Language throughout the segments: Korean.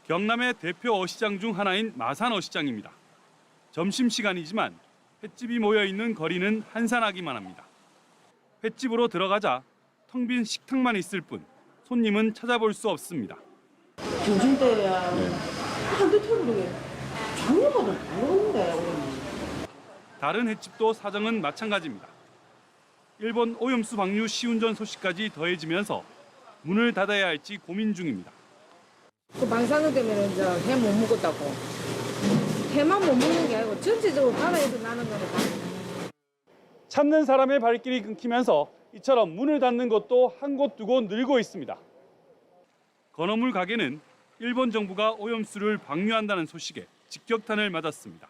경남의 대표 어시장 중 하나인 마산 어시장입니다. 점심시간이지만 횟집이 모여있는 거리는 한산하기만 합니다. 횟집으로 들어가자 텅 빈 식탁만 있을 뿐 손님은 찾아볼 수 없습니다. 요즘 때야 한두 테이블이 작년보다 많이 오는데. 다른 횟집도 사정은 마찬가지입니다. 일본 오염수 방류 시운전 소식까지 더해지면서 문을 닫아야 할지 고민 중입니다. 그 방사능 때문에 이제 회 못 먹었다고. 회만 못 먹는 게 아니고 전체적으로 바다에서 나는 거는 찾는 사람의 발길이 끊기면서 이처럼 문을 닫는 것도 한 곳 두 곳 늘고 있습니다. 건어물 가게는 일본 정부가 오염수를 방류한다는 소식에 직격탄을 맞았습니다.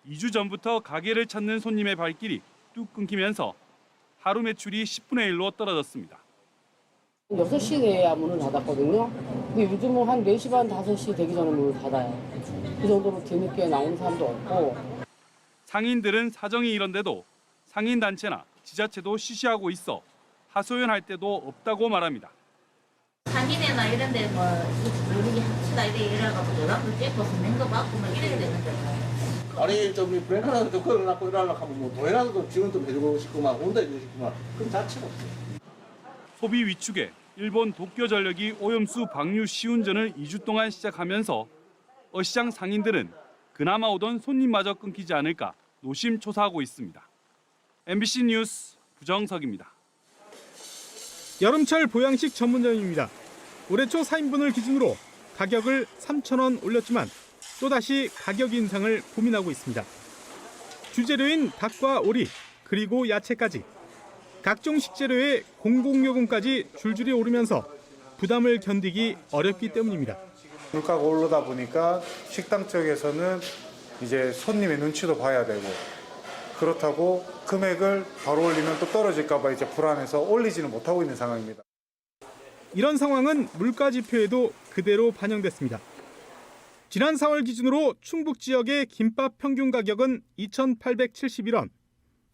2주 전부터 가게를 찾는 손님의 발길이 뚝 끊기면서 하루 매출이 10분의 1로 떨어졌습니다. 6시에야 문을 닫았거든요. 근데 요즘은 한 4시 반, 5시 되기 전에 문을 닫아요. 그 정도로 뒤늦게 나오는 사람도 없고. 상인들은 사정이 이런데도 상인단체나 지자체도 시시하고 있어 하소연할 때도 없다고 말합니다. 상인회나 이런 데 뭐 우리 합치다 이래가지고 노란불 찍고 서낸 거 받고 막 이래야 되는데 아니 좀 브레나라도 걸어놨고 이러려고 하면 뭐 도해라도 지원 좀 해주고 싶구만 혼자 해주고 싶구만 그런 자체가 없어요. 소비 위축에 일본 도쿄전력이 오염수 방류 시운전을 2주 동안 시작하면서 어시장 상인들은 그나마 오던 손님마저 끊기지 않을까 노심초사하고 있습니다. MBC 뉴스 부정석입니다. 여름철 보양식 전문점입니다. 올해 초 4인분을 기준으로 가격을 3,000원 올렸지만 또다시 가격 인상을 고민하고 있습니다. 주재료인 닭과 오리, 그리고 야채까지 각종 식재료의 공공요금까지 줄줄이 오르면서 부담을 견디기 어렵기 때문입니다. 물가가 오르다 보니까 식당 쪽에서는 이제 손님의 눈치도 봐야 되고 그렇다고 금액을 바로 올리면 또 떨어질까 봐 이제 불안해서 올리지는 못하고 있는 상황입니다. 이런 상황은 물가 지표에도 그대로 반영됐습니다. 지난 4월 기준으로 충북 지역의 김밥 평균 가격은 2,871원,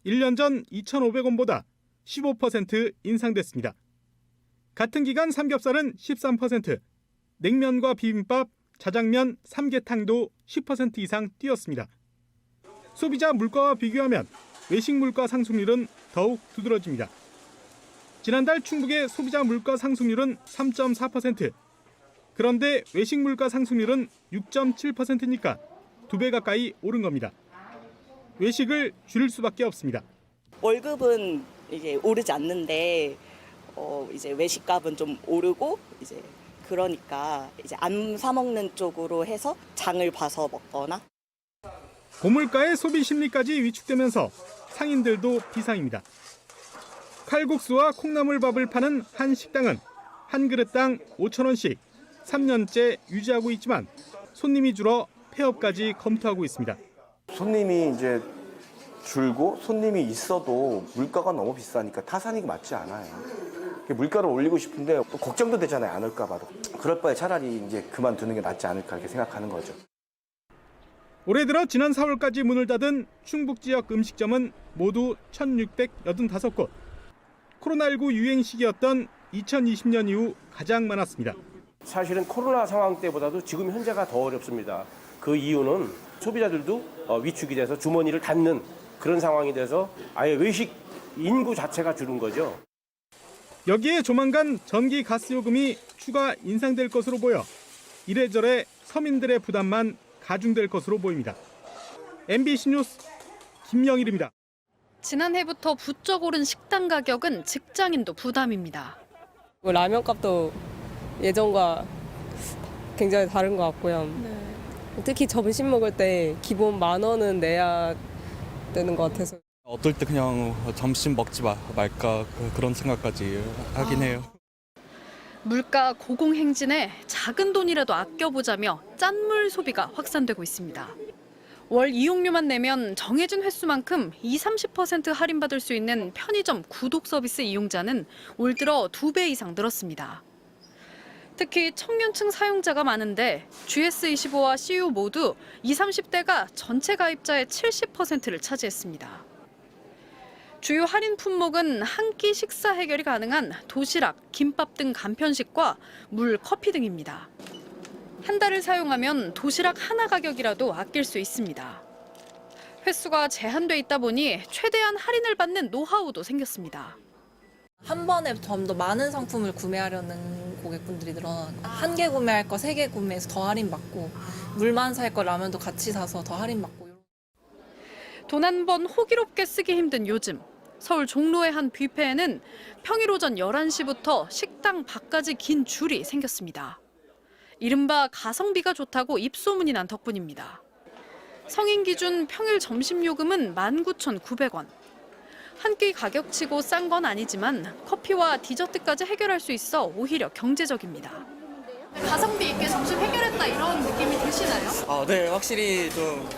1년 전 2,500원보다 15% 인상됐습니다. 같은 기간 삼겹살은 13%, 냉면과 비빔밥, 자장면, 삼계탕도 10% 이상 뛰었습니다. 소비자 물가와 비교하면 외식 물가 상승률은 더욱 두드러집니다. 지난달 충북의 소비자 물가 상승률은 3.4%, 그런데 외식 물가 상승률은 6.7%니까 2배 가까이 오른 겁니다. 외식을 줄일 수밖에 없습니다. 월급은 이게 오르지 않는데 이제 외식값은 좀 오르고 이제 그러니까 이제 안 사 먹는 쪽으로 해서 장을 봐서 먹거나. 고물가의 소비 심리까지 위축되면서 상인들도 비상입니다. 칼국수와 콩나물밥을 파는 한 식당은 한 그릇당 5,000원씩 3년째 유지하고 있지만 손님이 줄어 폐업까지 검토하고 있습니다. 손님이 이제 줄고 손님이 있어도 물가가 너무 비싸니까 타산이 맞지 않아요. 물가를 올리고 싶은데 또 걱정도 되잖아요. 안 올까 봐도. 그럴 바에 차라리 이제 그만두는 게 낫지 않을까 이렇게 생각하는 거죠. 올해 들어 지난 4월까지 문을 닫은 충북 지역 음식점은 모두 1,685곳. 코로나19 유행 시기였던 2020년 이후 가장 많았습니다. 사실은 코로나 상황 때보다도 지금 현재가 더 어렵습니다. 그 이유는 소비자들도 위축이 돼서 주머니를 닫는 그런 상황이 돼서 아예 외식 인구 자체가 줄은 거죠. 여기에 조만간 전기 가스 요금이 추가 인상될 것으로 보여 이래저래 서민들의 부담만 가중될 것으로 보입니다. MBC 뉴스 김영일입니다. 지난해부터 부쩍 오른 식당 가격은 직장인도 부담입니다. 라면 값도 예전과 굉장히 다른 것 같고요. 네. 특히 점심 먹을 때 기본 10,000원은 내야 되는 것 같아서. 어떨 때 그냥 점심 먹지 말까 그런 생각까지 하긴 해요. 물가 고공행진에 작은 돈이라도 아껴보자며 짠물 소비가 확산되고 있습니다. 월 이용료만 내면 정해진 횟수만큼 20-30% 할인받을 수 있는 편의점 구독 서비스 이용자는 올 들어 2배 이상 늘었습니다. 특히 청년층 사용자가 많은데 GS25와 CU 모두 20-30대가 전체 가입자의 70%를 차지했습니다. 주요 할인 품목은 한 끼 식사 해결이 가능한 도시락, 김밥 등 간편식과 물, 커피 등입니다. 한 달을 사용하면 도시락 하나 가격이라도 아낄 수 있습니다. 횟수가 제한돼 있다 보니 최대한 할인을 받는 노하우도 생겼습니다. 한 번에 좀 더 많은 상품을 구매하려는 고객분들이 늘어나 한 개 구매할 거 3개 구매해서 더 할인받고 물만 살 거 라면도 같이 사서 더 할인받고. 돈 한 번 호기롭게 쓰기 힘든 요즘 서울 종로의 한 뷔페에는 평일 오전 11시부터 식당 밖까지 긴 줄이 생겼습니다. 이른바 가성비가 좋다고 입소문이 난 덕분입니다. 성인 기준 평일 점심 요금은 19,900원. 한 끼 가격치고 싼 건 아니지만 커피와 디저트까지 해결할 수 있어 오히려 경제적입니다. 가성비 있게 점심 해결했다 이런 느낌이 드시나요? 네, 확실히 좀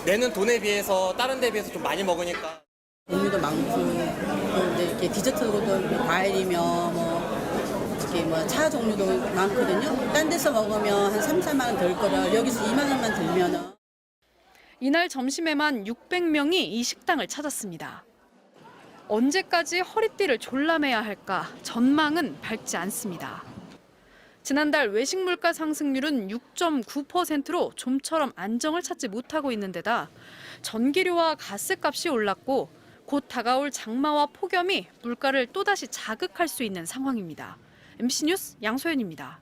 내는 돈에 비해서 다른 데 비해서 좀 많이 먹으니까. 종류도 많고 또 이제 이렇게 디저트로도 과일이며 특히 차 종류도 많거든요. 딴 데서 먹으면 한 3, 4만 원 들 거라 여기서 2만 원만 들면은. 이날 점심에만 600명이 이 식당을 찾았습니다. 언제까지 허리띠를 졸라매야 할까 전망은 밝지 않습니다. 지난달 외식 물가 상승률은 6.9%로 좀처럼 안정을 찾지 못하고 있는 데다 전기료와 가스값이 올랐고 곧 다가올 장마와 폭염이 물가를 또다시 자극할 수 있는 상황입니다. MBC 뉴스 양소연입니다.